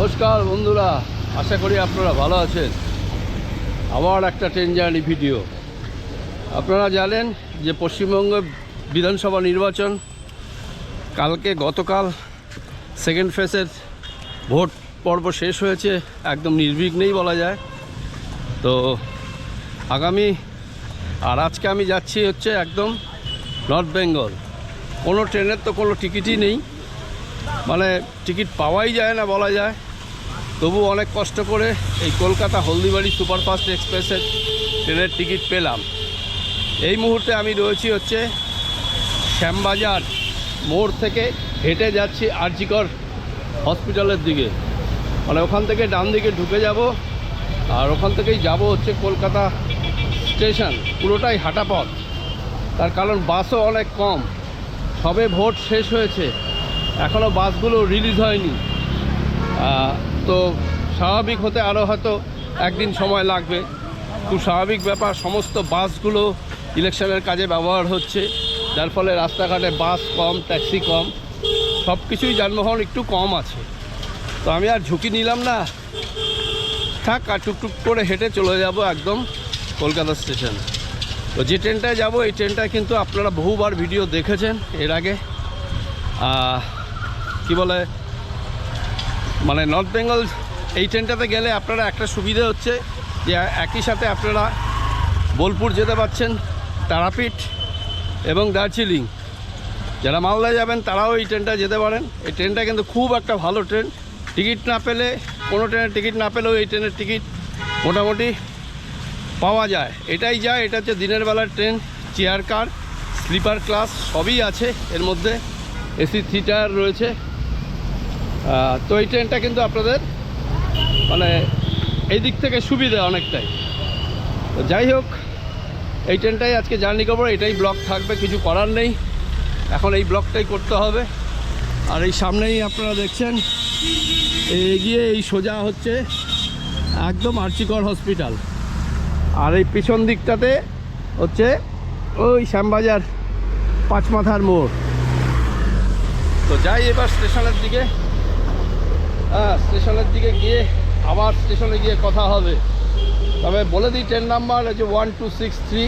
নমস্কার বন্ধুরা, আশা করি আপনারা ভালো আছেন। আবার একটা ট্রেন জার্নি ভিডিও। আপনারা জানেন যে পশ্চিমবঙ্গ বিধানসভা নির্বাচন গতকাল সেকেন্ড ফেজের ভোট পর্ব শেষ হয়েছে, একদম নির্বিঘ্নেই বলা যায়। তো আগামী আজকে আমি যাচ্ছি একদম নর্থ বেঙ্গল। কোনো ট্রেনের তো কোনো টিকিটই নেই, মানে টিকিট পাওয়াই যায় না বলা যায়। তবু অনেক কষ্ট করে এই কলকাতা হলদিবাড়ি সুপারফাস্ট এক্সপ্রেসের ট্রেনের টিকিট পেলাম। এই মুহূর্তে আমি রয়েছি শ্যামবাজার মোড় থেকে হেঁটে যাচ্ছি আরজিকর হসপিটালের দিকে। মানে ওখান থেকে ডান দিকে ঢুকে যাব, আর ওখান থেকেই যাব কলকাতা স্টেশন। পুরোটাই হাঁটা পথ, তার কারণ বাসও অনেক কম। সবে ভোট শেষ হয়েছে, এখনও বাসগুলো রিলিজ হয়নি। তো স্বাভাবিক হতে আরও হয়তো একদিন সময় লাগবে। খুব স্বাভাবিক ব্যাপার, সমস্ত বাসগুলো ইলেকশনের কাজে ব্যবহার হচ্ছে, যার ফলে রাস্তাঘাটে বাস কম, ট্যাক্সি কম, সব কিছুই যানবাহন একটু কম আছে। তো আমি আর ঝুঁকি নিলাম না, থাক, আর টুকটুক করে হেঁটে চলে যাব একদম কলকাতা স্টেশন। তো যে ট্রেনটায় যাব, এই ট্রেনটায় কিন্তু আপনারা বহুবার ভিডিও দেখেছেন এর আগে। কি বলে, মানে নর্থ বেঙ্গল এই ট্রেনটাতে গেলে আপনারা একটা সুবিধা হচ্ছে যে একই সাথে আপনারা বোলপুর যেতে পারছেন, তারাপীঠ এবং দার্জিলিং। যারা মালদায় যাবেন তারাও এই ট্রেনটা যেতে পারেন। এই ট্রেনটা কিন্তু খুব একটা ভালো ট্রেন। টিকিট না পেলে, কোনো ট্রেনের টিকিট না পেলেও এই ট্রেনের টিকিট মোটামুটি পাওয়া যায়। এটাই যায়, এটা হচ্ছে দিনের বেলার train. Chair car, sleeper class সবই আছে এর মধ্যে, এসি থিয়েটার রয়েছে। তো এই ট্রেনটা কিন্তু আপনাদের মানে এই দিক থেকে সুবিধা অনেকটাই। তো যাই হোক, এই ট্রেনটাই আজকে জার্নি করবো, এটাই ব্লগ থাকবে, কিছু করার নেই। এখন এই ব্লগটাই করতে হবে। আর এই সামনেই আপনারা দেখছেন, এগিয়ে এই সোজা একদম আরজিকর হসপিটাল। আর এই পিছন দিকটাতে ওই শ্যামবাজার পাঁচমাথার মোড়। তো যাই এবার স্টেশনের দিকে। স্টেশনের দিকে গিয়ে আবার স্টেশনে গিয়ে কথা হবে। তবে বলে দিই, train number 1263,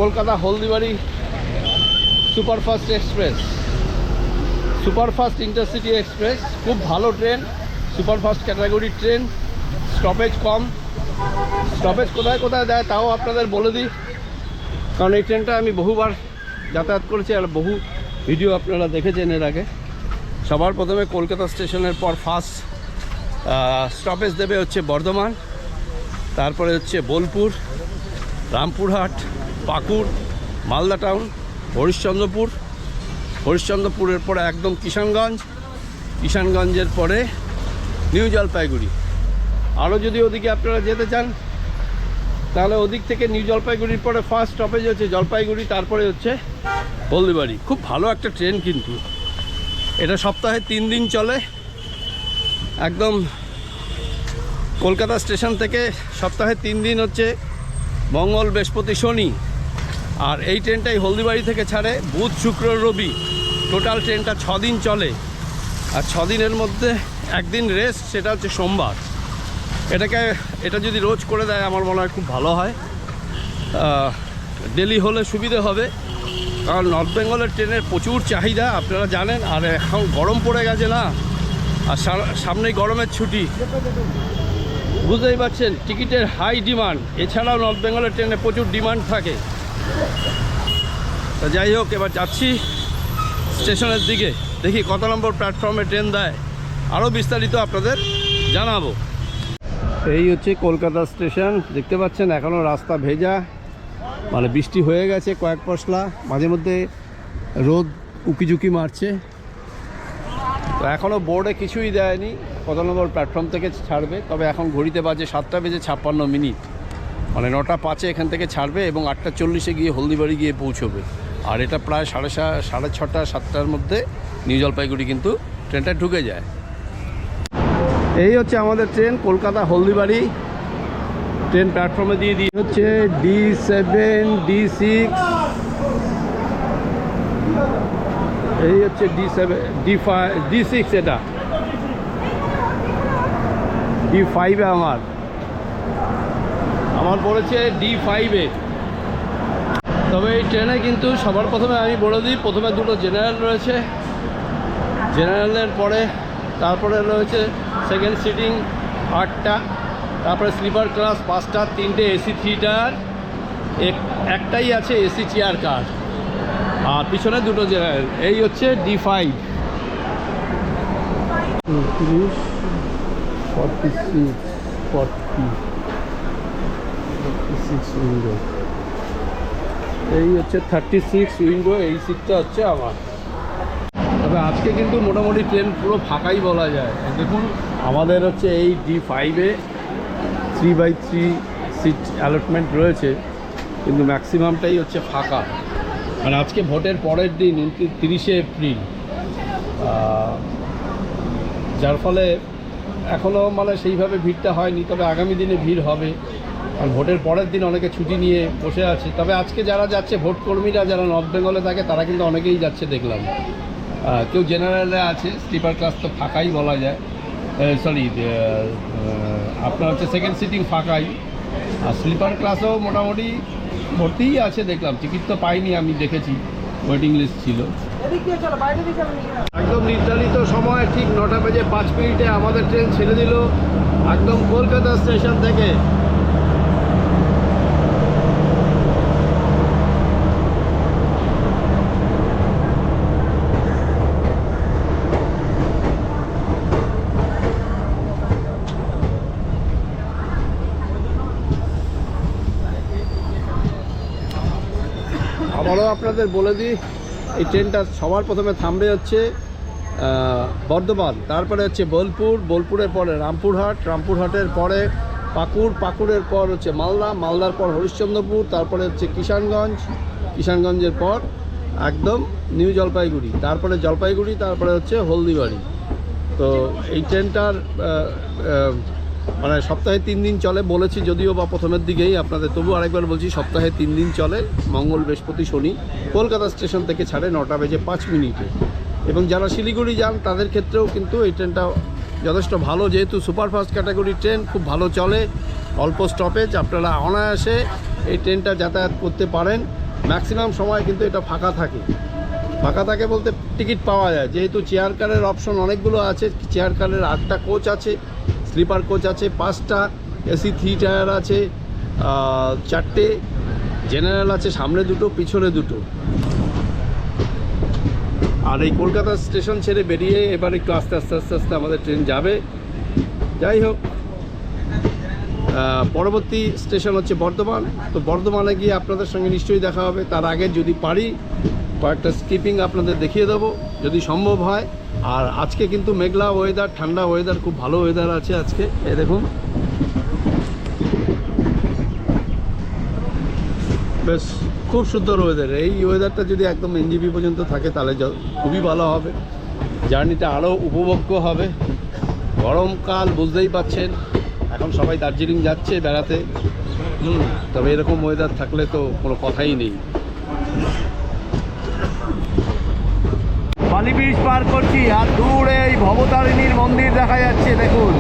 Kolkata Haldibari superfast express, superfast intercity express. খুব ভালো ট্রেন, সুপারফাস্ট ক্যাটাগরির ট্রেন, স্টপেজ কম। স্টপেজ কোথায় কোথায় দেয় তাও আপনাদের বলে দিই, কারণ এই ট্রেনটা আমি বহুবার যাতায়াত করেছি আর বহু ভিডিও আপনারা দেখেছেন এর আগে। সবার প্রথমে কলকাতা স্টেশনের পর ফার্স্ট স্টপেজ দেবে বর্ধমান, তারপরে বোলপুর, রামপুরহাট, পাকুড়, মালদা টাউন, হরিশ্চন্দ্রপুরের পরে একদম কিষানগঞ্জ, কিষানগঞ্জের পরে নিউ জলপাইগুড়ি। আরও যদি ওদিকে আপনারা যেতে চান তাহলে ওদিক থেকে নিউ জলপাইগুড়ির পরে ফার্স্ট স্টপেজ জলপাইগুড়ি, তারপরে হলদিবাড়ি। খুব ভালো একটা ট্রেন কিন্তু। এটা সপ্তাহে 3 দিন চলে, একদম কলকাতা স্টেশন থেকে সপ্তাহে 3 দিন মঙ্গল, বৃহস্পতি, শনি। আর এই ট্রেনটাই হলদিবাড়ি থেকে ছাড়ে বুধ, শুক্র, রবি। টোটাল ট্রেনটা 6 দিন চলে। আর 6 দিনের মধ্যে একদিন রেস্ট, সেটা সোমবার। এটা যদি রোজ করে দেয় আমার মনে হয় খুব ভালো হয়। ডেলি হলে সুবিধে হবে, কারণ নর্থ বেঙ্গলের ট্রেনের প্রচুর চাহিদা আপনারা জানেন। আর এখন গরম পড়ে গেছে না, আর সামনেই গরমের ছুটি, বুঝতেই পারছেন, টিকিটের হাই ডিমান্ড। এছাড়াও নর্থ বেঙ্গলের ট্রেনে প্রচুর ডিমান্ড থাকে। তো যাই হোক, এবার যাচ্ছি স্টেশনের দিকে, দেখি কত নম্বর প্ল্যাটফর্মে ট্রেন দেয়, আরও বিস্তারিত আপনাদের জানাবো। এই কলকাতা স্টেশন, দেখতে পাচ্ছেন এখনও রাস্তা ভেজা, মানে বৃষ্টি হয়ে গেছে কয়েক পশলা, মাঝে মধ্যে রোদ উকিঝুঁকি মারছে। তো এখনও বোর্ডে কিছুই দেয়নি কত নম্বর প্ল্যাটফর্ম থেকে ছাড়বে। তবে এখন ঘড়িতে বাজে 7:56, মানে 9:05 এখান থেকে ছাড়বে এবং 8:40 গিয়ে হলদিবাড়ি গিয়ে পৌঁছবে। আর এটা প্রায় 6:30, 7টার মধ্যে নিউ জলপাইগুড়ি কিন্তু ট্রেনটা ঢুকে যায়। এই আমাদের ট্রেন কলকাতা হলদিবাড়ি। ট্রেন প্ল্যাটফর্মে দিয়ে D7, D6, এই D7, D5, D6 এটা। D5-এ আমার পড়েছে D5-এ। তবে এই ট্রেনে কিন্তু সবার প্রথমে আমি বলে দিই, প্রথমে দুটো জেনারেল রয়েছে, জেনারেলের পরে তারপরে রয়েছে সেকেন্ড সিটিং 8টা, তারপরে স্লিপার ক্লাস 5টা, 3টে এসি থিয়েটার, একটাই আছে এসি চেয়ার কার, আর পিছনে দুটো জেনারেল। এই হচ্ছে D5। 30, 46, 40, 46 উইন্ডো। এই হচ্ছে 36 উইন্ডো, এই সিটটা হচ্ছে আমার। তবে আজকে কিন্তু মোটামুটি ট্রেন পুরো ফাঁকাই বলা যায়। দেখুন আমাদের হচ্ছে এই D5-এ 3/3 সিট অ্যালটমেন্ট রয়েছে, কিন্তু ম্যাক্সিমামটাই হচ্ছে ফাঁকা। মানে আজকে ভোটের পরের দিন 30শে এপ্রিল, যার ফলে এখনও মানে সেইভাবে ভিড়টা হয়নি, তবে আগামী দিনে ভিড় হবে। আর ভোটের পরের দিন অনেকে ছুটি নিয়ে বসে আছে। তবে আজকে যারা যাচ্ছে ভোট কর্মীরা যারা নর্থ বেঙ্গলে থাকে তারা কিন্তু অনেকেই যাচ্ছে দেখলাম। কেউ জেনারেলে আছে, স্লিপার ক্লাস তো ফাঁকাই বলা যায়, সরি আপনার হচ্ছে সেকেন্ড সিটিং ফাঁকাই, আর স্লিপার ক্লাসও মোটামুটি ভর্তিই আছে দেখলাম। টিকিট তো পাইনি, আমি দেখেছি ওয়েটিং লিস্ট ছিল। একদম নির্ধারিত সময় ঠিক 9:05 আমাদের ট্রেন ছেড়ে দিল একদম কলকাতা স্টেশন থেকে। আবারও আপনাদের বলে দিই, এই ট্রেনটা সবার প্রথমে থামবে হচ্ছে বর্ধমান, তারপরে হচ্ছে বোলপুর, বোলপুরের পরে রামপুরহাট, রামপুরহাটের পরে পাকুড়, পাকুড়ের পর হচ্ছে মালদা, মালদার পর হরিশ্চন্দ্রপুর, তারপরে হচ্ছে কিষানগঞ্জ, কিষানগঞ্জের পর একদম নিউ জলপাইগুড়ি, তারপরে জলপাইগুড়ি, তারপরে হচ্ছে হলদিবাড়ি। তো এই ট্রেনটার মানে সপ্তাহে 3 দিন চলে বলেছি যদিও বা প্রথমের দিকেই আপনাদের, তবু আরেকবার বলছি সপ্তাহে 3 দিন চলে, মঙ্গল, বৃহস্পতি, শনি। কলকাতা স্টেশন থেকে ছাড়ে 9:05। এবং যারা শিলিগুড়ি যান তাদের ক্ষেত্রেও কিন্তু এই ট্রেনটা যথেষ্ট ভালো, যেহেতু সুপারফাস্ট ক্যাটাগরি ট্রেন, খুব ভালো চলে, অল্প স্টপেজ, আপনারা অনায়াসে এই ট্রেনটা যাতায়াত করতে পারেন। ম্যাক্সিমাম সময় কিন্তু এটা ফাঁকা থাকে। ফাঁকা থাকে বলতে টিকিট পাওয়া যায়, যেহেতু চেয়ার কারের অপশন অনেকগুলো আছে। চেয়ার কারের 8টা কোচ আছে, স্লিপার কোচ আছে 5টা, এসি থিয়েটার আছে 4টে, জেনারেল আছে সামনে 2টো, পিছনে 2টো। আর এই কলকাতা স্টেশন ছেড়ে বেরিয়ে এবার একটু আস্তে আস্তে আস্তে আস্তে আমাদের ট্রেন যাবে। যাই হোক, পরবর্তী স্টেশন হচ্ছে বর্ধমান। তো বর্ধমানে গিয়ে আপনাদের সঙ্গে নিশ্চয়ই দেখা হবে। তার আগে যদি পারি কয়েকটা স্কিপিং আপনাদের দেখিয়ে দেবো যদি সম্ভব হয়। আর আজকে কিন্তু মেঘলা ওয়েদার, ঠান্ডা ওয়েদার, খুব ভালো ওয়েদার আছে আজকে। এই দেখুন বেশ খুব সুন্দর ওয়েদার। এই ওয়েদারটা যদি একদম এনজিপি পর্যন্ত থাকে তাহলে খুবই ভালো হবে, জার্নিটা আরও উপভোগ্য হবে। গরমকাল বুঝতেই পাচ্ছেন, এখন সবাই দার্জিলিং যাচ্ছে বেড়াতে। তবে এরকম ওয়েদার থাকলে তো কোনো কথাই নেই। বালি ব্রিজ পার করছি, আর দূরে এই ভবতারিণীর মন্দির দেখা যাচ্ছে দেখুন।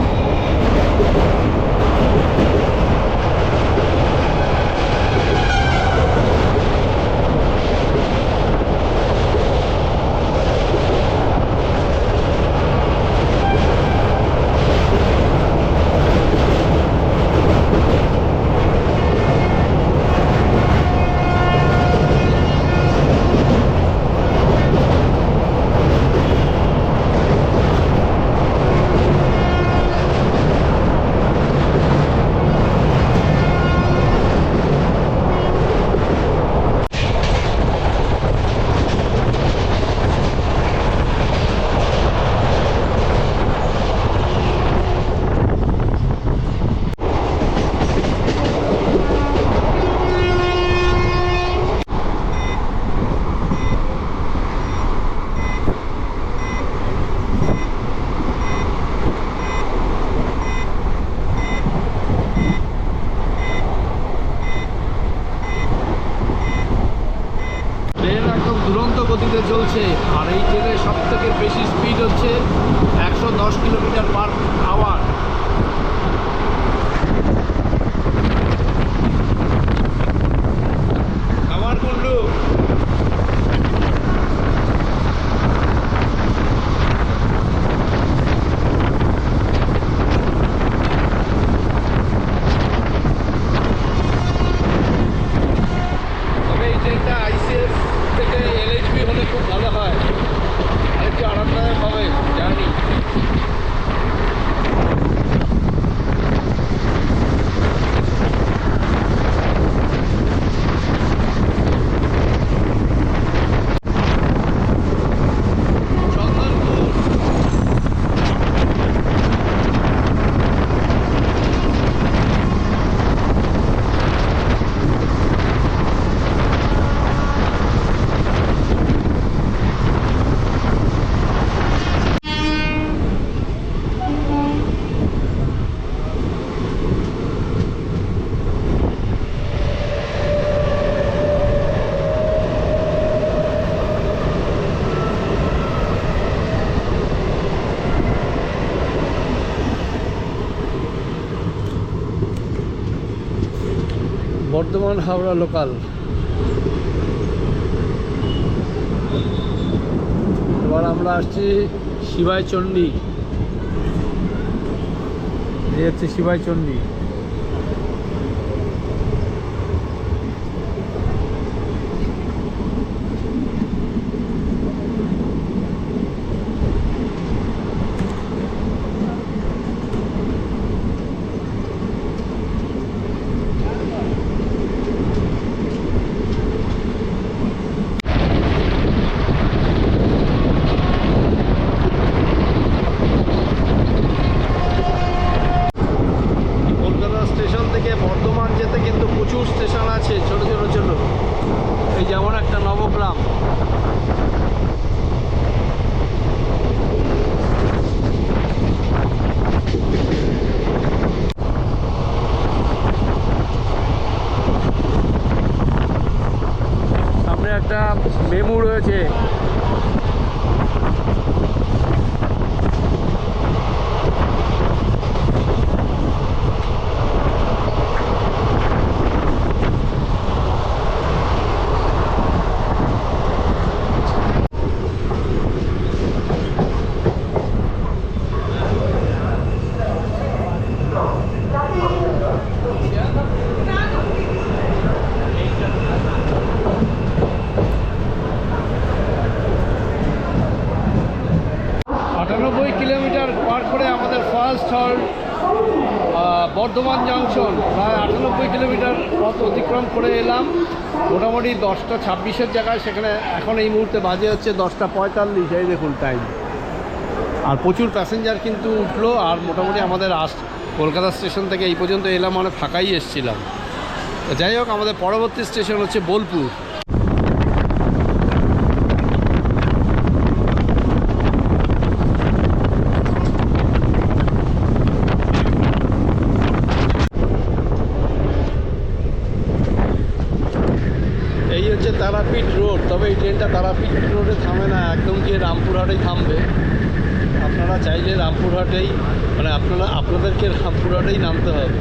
বর্ধমান হাওড়া লোকাল। এবার আমরা আসছি শিবাই চণ্ডী। এই হচ্ছে শিবাই চণ্ডী। স্টেশন থেকে বর্ধমান যেতে কিন্তু প্রচুর স্টেশন আছে, ছোট ছোট ছোট। এই যেমন একটা নবগ্রাম, সামনে একটা মেমু রয়েছে। কিলোমিটার পার করে আমাদের ফার্স্ট হল্ট বর্ধমান জংশন। প্রায় 98 কিলোমিটার পথ অতিক্রম করে এলাম। মোটামুটি 10টা 26-এর জায়গায়, সেখানে এখন এই মুহূর্তে বাজে হচ্ছে 10টা 45। এই দেখুন টাইম। আর প্রচুর প্যাসেঞ্জার কিন্তু উঠলো। আর মোটামুটি আমাদের কলকাতা স্টেশন থেকে এই পর্যন্ত এলাম, মানে ফাঁকাই এসছিলাম। তো যাই হোক, আমাদের পরবর্তী স্টেশন হচ্ছে বোলপুর। এই হচ্ছে তারাপীঠ রোড। তবে এই ট্রেনটা তারাপীঠ রোডে থামে না, একদম গিয়ে রামপুরহাটেই থামবে। আপনারা চাইলে রামপুরহাটেই, মানে আপনাদেরকে রামপুরহাটেই নামতে হবে।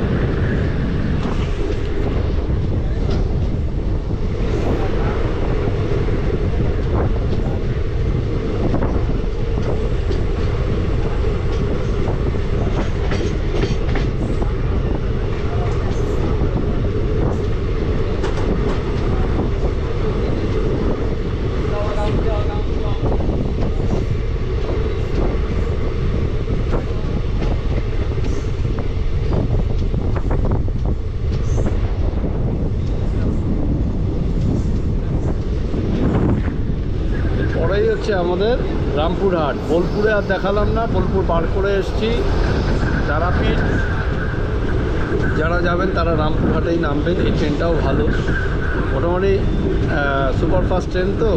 পরেই হচ্ছে আমাদের রামপুরহাট। বোলপুরে আর দেখালাম না, বোলপুর পার করে এসেছি। তারাপীঠ যারা যাবেন তারা রামপুরহাটেই নামবেন। এই ট্রেনটাও ভালো, মোটামুটি সুপারফাস্ট ট্রেন। তো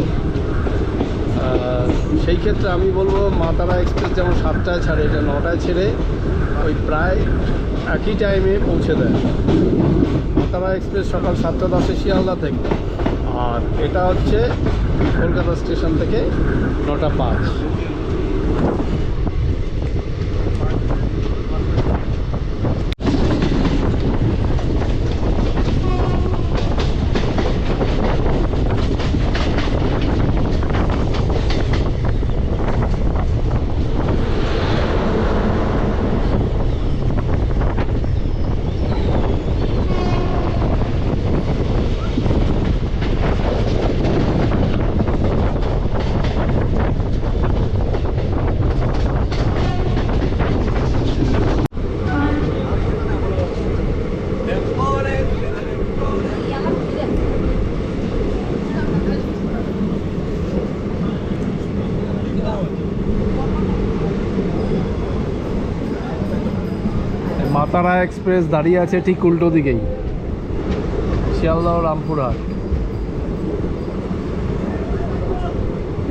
সেই ক্ষেত্রে আমি বলবো মা তারা এক্সপ্রেস যেমন 7টায় ছাড়ে, এটা 9টায় ছেড়ে ওই প্রায় একই টাইমে পৌঁছে দেয়। মা তারা এক্সপ্রেস সকাল 7টা 10-এ শিয়ালদা থেকে, আর এটা হচ্ছে কলকাতা স্টেশন থেকে 9টা 5। মা তারা এক্সপ্রেস দাঁড়িয়ে আছে ঠিক উল্টো দিকেই, শিয়ালদহ রামপুরহাট।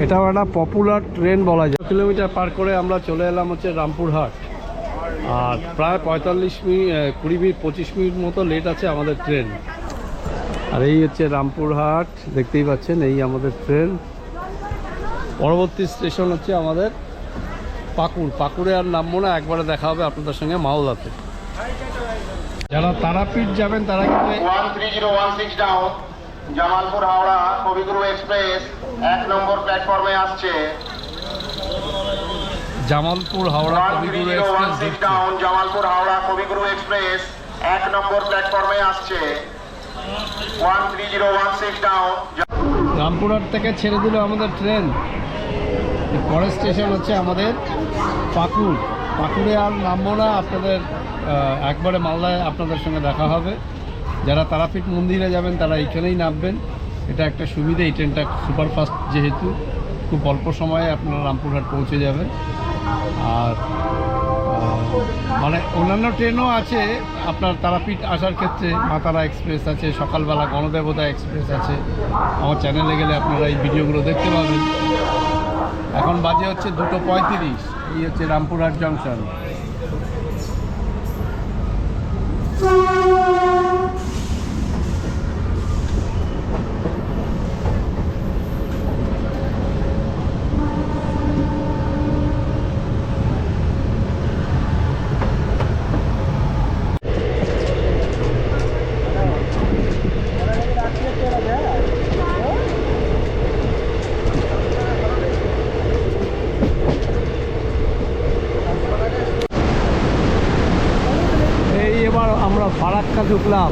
এটাও একটা পপুলার ট্রেন বলা যায়। কিলোমিটার পার করে আমরা চলে এলাম হচ্ছে রামপুরহাট। আর প্রায় 45 মিনিট 20 মিনিট 25 মিনিট মতো লেট আছে আমাদের ট্রেন। আর এই হচ্ছে রামপুরহাট, দেখতেই পাচ্ছেন এই আমাদের ট্রেন। পরবর্তী স্টেশন হচ্ছে আমাদের পাকুড়। পাকুড়ে আর নামবো না, একবারে দেখা হবে আপনাদের সঙ্গে মাওলাতে। যারা তারাপীঠ যাবেন তারা কিন্তু 13016 ডাউন জামালপুর হাওড়া কবিগুরু এক্সপ্রেস 1 নম্বর প্ল্যাটফর্মে আসছে। জামালপুর হাওড়া কবিগুরু এক্সপ্রেস 13016 ডাউন জামালপুর হাওড়া কবিগুরু এক্সপ্রেস 1 নম্বর প্ল্যাটফর্মে আসছে। 13016 ডাউন। রামপুরহাট থেকে ছেড়ে দিল আমাদের ট্রেন। পরের স্টেশন হচ্ছে আমাদের পাকুড়ে আর নামবো না, আপনাদের একবারে মালদায় আপনাদের সঙ্গে দেখা হবে। যারা তারাপীঠ মন্দিরে যাবেন তারা এইখানেই নামবেন, এটা একটা সুবিধা। এই ট্রেনটা সুপারফাস্ট যেহেতু খুব অল্প সময়ে আপনারা রামপুরহাট পৌঁছে যাবেন। আর মানে অন্যান্য ট্রেনও আছে আপনার তারাপীঠ আসার ক্ষেত্রে, মা তারা এক্সপ্রেস আছে, সকালবেলা গণদেবতা এক্সপ্রেস আছে। আমার চ্যানেলে গেলে আপনারা এই ভিডিওগুলো দেখতে পাবেন। এখন বাজে হচ্ছে 2:35, এই হচ্ছে রামপুরহাট জংশন। এবার আমরা ফারাক্কা ঢুকলাম।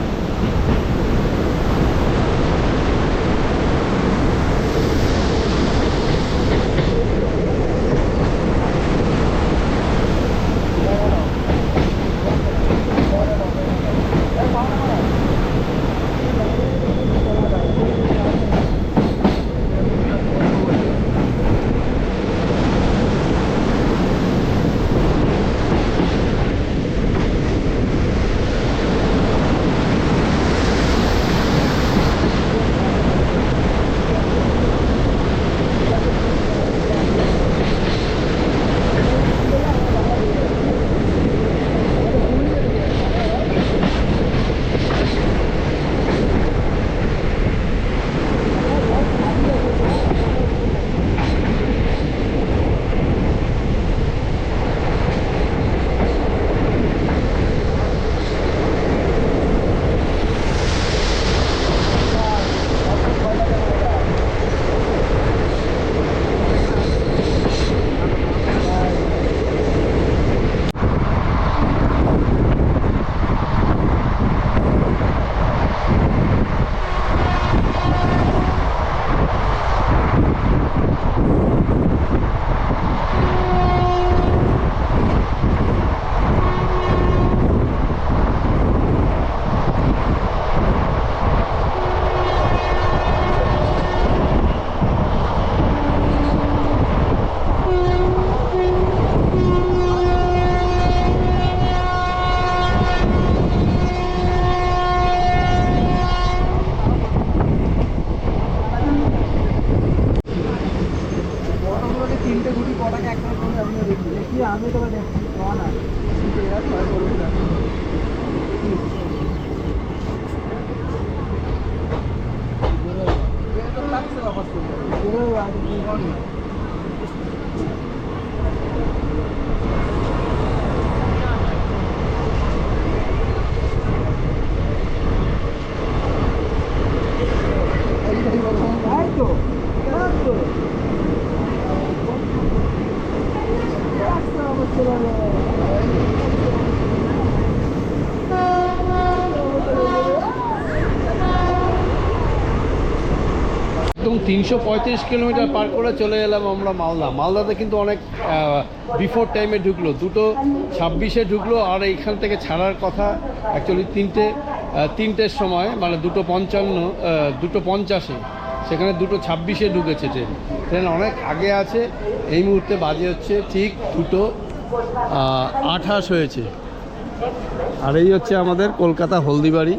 একদম 335 কিলোমিটার পার করে চলে এলাম আমরা মালদাতে কিন্তু অনেক বিফোর টাইমে ঢুকলো, 2:26-এ ঢুকলো। আর এইখান থেকে ছাড়ার কথা অ্যাকচুয়ালি তিনটের সময়, মানে 2:50, সেখানে 2:26-এ ঢুকেছে ট্রেন অনেক আগে আছে। এই মুহূর্তে বাজে হচ্ছে ঠিক 2:28 হয়েছে। আর এই হচ্ছে আমাদের কলকাতা হলদিবাড়ি।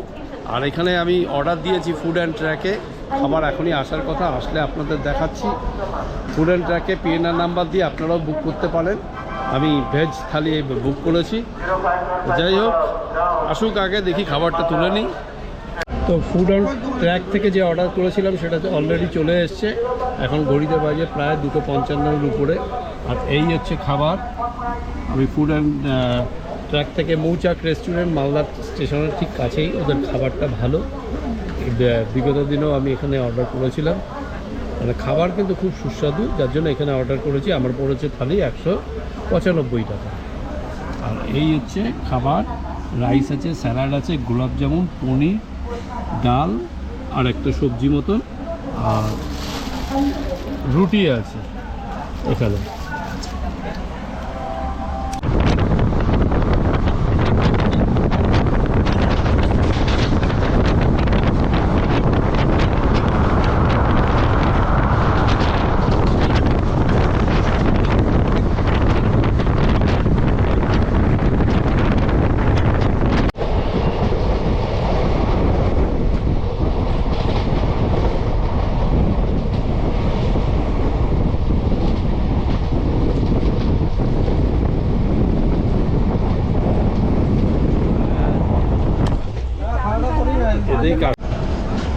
আর এখানে আমি অর্ডার দিয়েছি ফুড অ্যান্ড ট্র্যাকে, খাবার এখনই আসার কথা, আসলে আপনাদের দেখাচ্ছি। ফুড অ্যান্ড ট্র্যাকে পিএনআর নাম্বার দিয়ে আপনারাও বুক করতে পারেন। আমি ভেজ থালি বুক করেছি। যাই হোক, আসুক আগে, দেখি খাবারটা তুলে নিই। তো ফুড অ্যান্ড ট্র্যাক থেকে যে অর্ডার করেছিলাম সেটা অলরেডি চলে এসছে। এখন ঘড়িতে বাজে প্রায় 2:55-এর উপরে। আর এই হচ্ছে খাবার। আমি ফুড অ্যান্ড ট্র্যাক থেকে মৌচাক রেস্টুরেন্ট মালদা স্টেশনের ঠিক কাছেই, ওদের খাবারটা ভালো। বিগত দিনেও আমি এখানে অর্ডার করেছিলাম, মানে খাবার কিন্তু খুব সুস্বাদু, যার জন্য এখানে অর্ডার করেছি। আমার পড়েছে থালি 195 টাকা। আর এই হচ্ছে খাবার, রাইস আছে, স্যালাড আছে, গোলাপ জামুন, পনির, ডাল আর একটা সবজি মতন, আর রুটি আছে এখানে।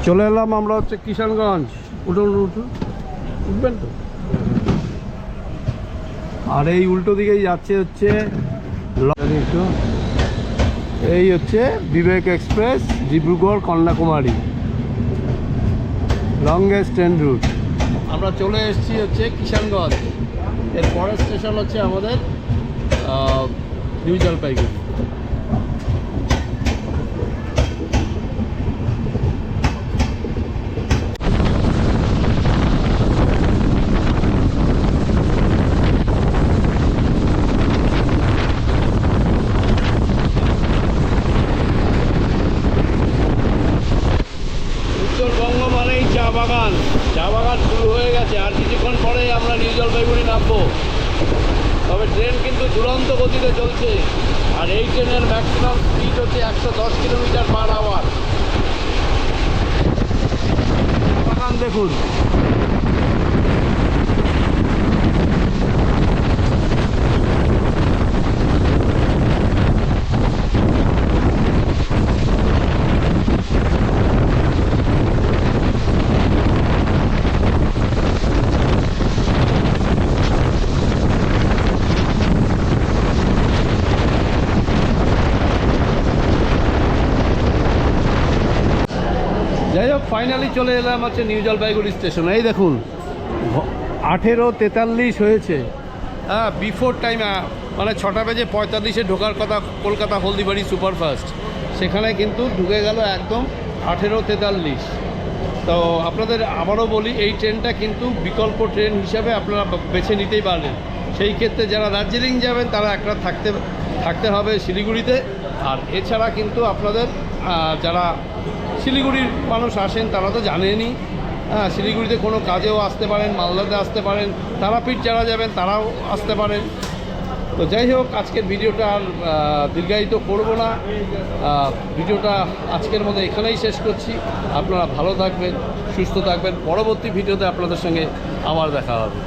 চলে এলাম আমরা হচ্ছে কিষানগঞ্জ। উঠুন উঠুন, উঠবেন তো। আর এই উল্টো দিকেই যাচ্ছে হচ্ছে এই হচ্ছে Vivek Express, Dibrugarh Kanyakumari, longest train route. আমরা চলে এসেছি হচ্ছে কিষানগঞ্জ। এর পরের স্টেশন হচ্ছে আমাদের নিউ জলপাইগুড়ি। উত্তরবঙ্গ মানেই চা বাগান, চা বাগান শুরু হয়ে গেছে। আর কিছুক্ষণ পরে আমরা নিউ জলপাইগুড়ি নামবো। তবে ট্রেন কিন্তু দুরন্ত গতিতে চলছে, আর এই ট্রেনের ম্যাক্সিমাম স্পিড হচ্ছে 110 কিলোমিটার/আওয়ার। বাগান দেখুন। যাই হোক, ফাইনালি চলে এলাম হচ্ছে নিউ জলপাইগুড়ি স্টেশন। এই দেখুন 18:43 হয়েছে। হ্যাঁ, বিফোর টাইম, মানে 6:45 ঢোকার কথা কলকাতা হলদিবাড়ি সুপারফাস্ট, সেখানে কিন্তু ঢুকে গেল একদম 18:43। তো আপনাদের আবারও বলি, এই ট্রেনটা কিন্তু বিকল্প ট্রেন হিসাবে আপনারা বেছে নিতেই পারেন। সেই ক্ষেত্রে যারা দার্জিলিং যাবেন তারা একটা থাকতে হবে শিলিগুড়িতে। আর এছাড়া কিন্তু আপনাদের যারা শিলিগুড়ির মানুষ আসেন তারা তো জানেনই, শিলিগুড়িতে কোনো কাজেও আসতে পারেন, মালদাতে আসতে পারেন, তারাপীঠ যারা যাবেন তারাও আসতে পারেন। তো যাই হোক, আজকের ভিডিওটা আর দীর্ঘায়িত করব না। ভিডিওটা আজকের মতো এখানেই শেষ করছি। আপনারা ভালো থাকবেন, সুস্থ থাকবেন। পরবর্তী ভিডিওতে আপনাদের সঙ্গে আবার দেখা হবে।